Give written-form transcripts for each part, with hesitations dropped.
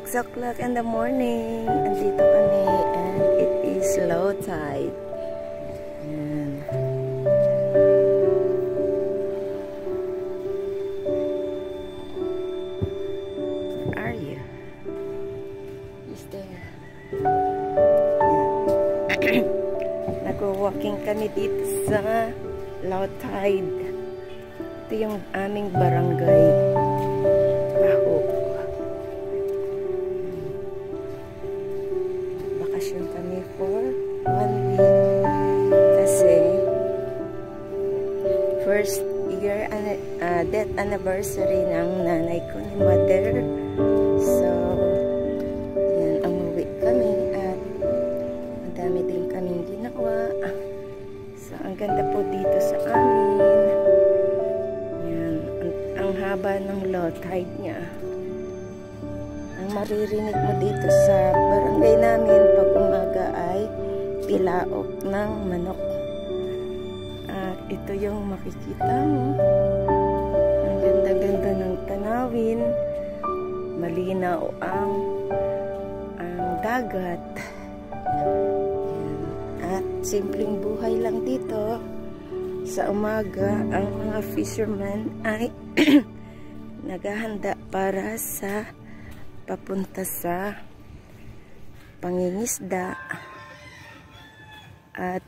6 o'clock in the morning. Andito kami and it is low tide. Ayan. Where are you? He's there. Nag-walking kami dito sa low tide. Ito yung aming barangay. Baho. Bakasyon kami for 1 week. Kasi first year death anniversary ng nanay ko ni mother. So, yan, umuwi kami at madami din kaming ginawa. So, ang ganda po dito sa amin. Ang haba ng low tide niya. Ang maririnig mo dito sa barangay namin pag umaga ay pilaok ng manok. At ito yung makikita mo. Ang ganda-ganda ng tanawin. Malinaw ang dagat. At simpleng buhay lang dito. Sa umaga, ang mga fishermen ay naghahanda para sa papunta sa pangingisda. At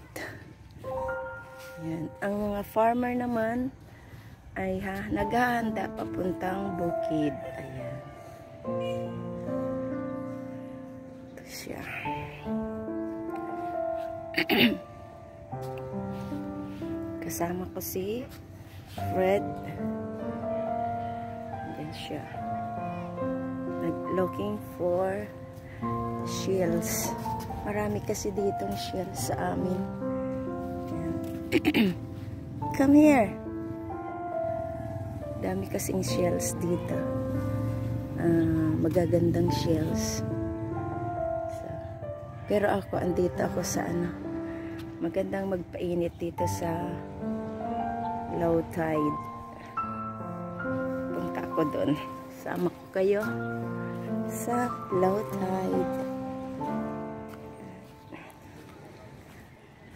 yan, ang mga farmer naman ay naghahanda papuntang bukid. Ayan. Ito siya. Kasama ko si Fred. Ayan siya. Looking for shells. Marami kasi ditong shells sa amin. Ayan. Come here. Dami kasing shells dito. Magagandang shells. So, pero andito ako sa magandang magpainit dito sa low tide. Punta ako doon. Sama ko kayo sa low tide.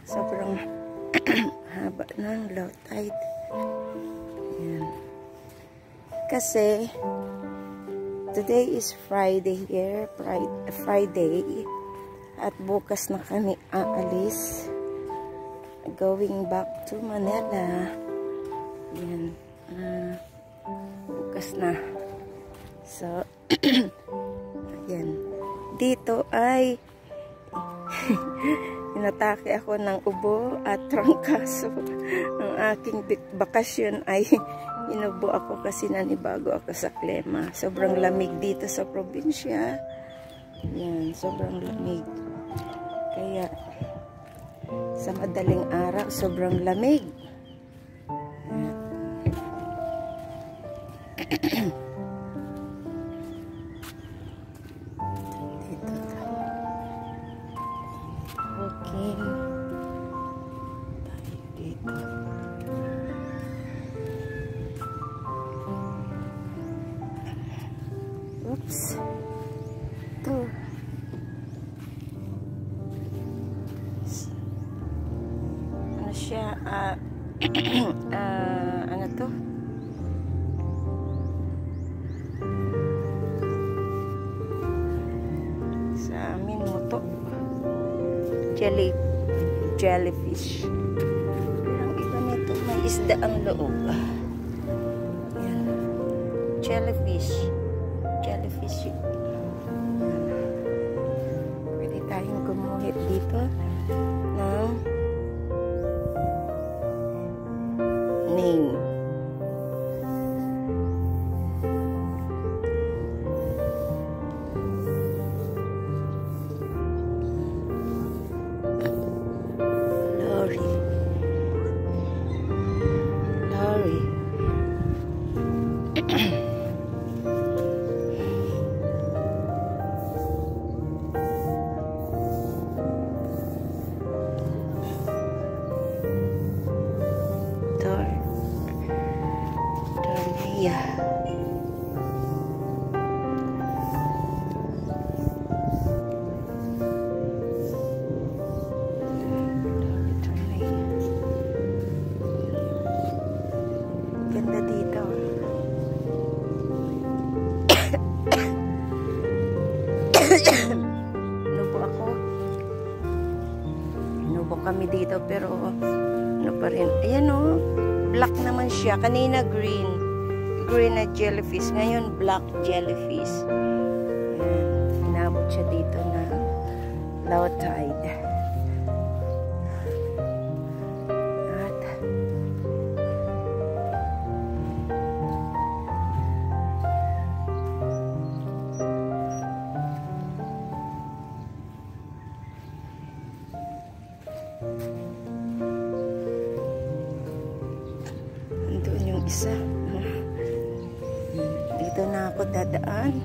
Sobrang haba ng low tide. Ayan. Kasi today is Friday here. Friday. At bukas na kami aalis. Going back to Manila. Yan. Bukas na. So, ayan. Dito ay inatake ako ng ubo at trangkaso. Ang aking bakasyon ay inubo ako kasi nanibago ako sa klima. Sobrang lamig dito sa probinsya. Yan. Sobrang lamig. Kaya sa madaling araw, sobrang lamig. Dito tayo. Okay. Tayo dito. Oops. Ito. Siya ano to? Sa amin muto. Jellyfish. Ang iba nito may isda ang loob. Ayan. Jellyfish. Pwede tayong gumuhit dito ng name. Lorry. kami dito, pero ano pa rin. Ayan o, black naman siya. Kanina green. Green na jellyfish. Ngayon, black jellyfish. Ayan. Inabot siya dito na low tide. At andun yung isa. Dito na ako dadaan.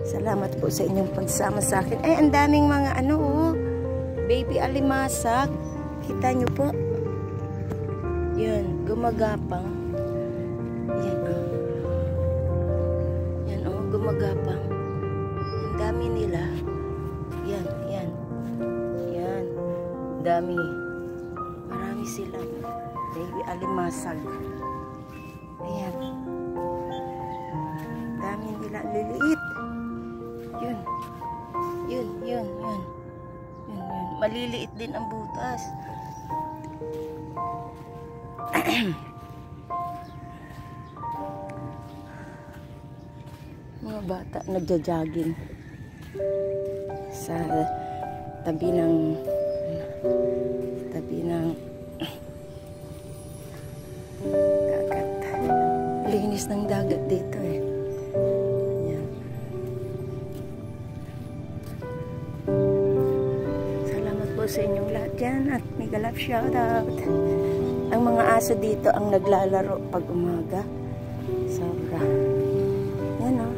Salamat po sa inyong pagsama sa akin. Ay, ang daming mga ano, oh, baby alimasag. Kita nyo po. Yan, gumagapang. Yan, oh. Yan, oh, gumagapang. Ang dami nila. Yan, yan. Yan. Dami. Marami silang baby alimasag. Ayan. Dami nila. Liliit. Yun. Yun, yun, yun. Yun, yun. Maliliit din ang butas. Mga bata nagja-jogging sa tabi ng dagat. Linis ng dagat dito eh. Yan. Salamat po sa inyong lahat dyan at mega love shoutout. Ang mga aso dito ang naglalaro pag umaga. Sobra. Yan o.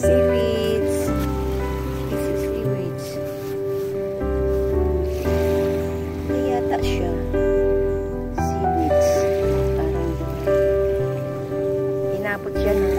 Seaweeds. This is seaweeds. Hindi yata siya. Seaweeds. Parang inabot siya ng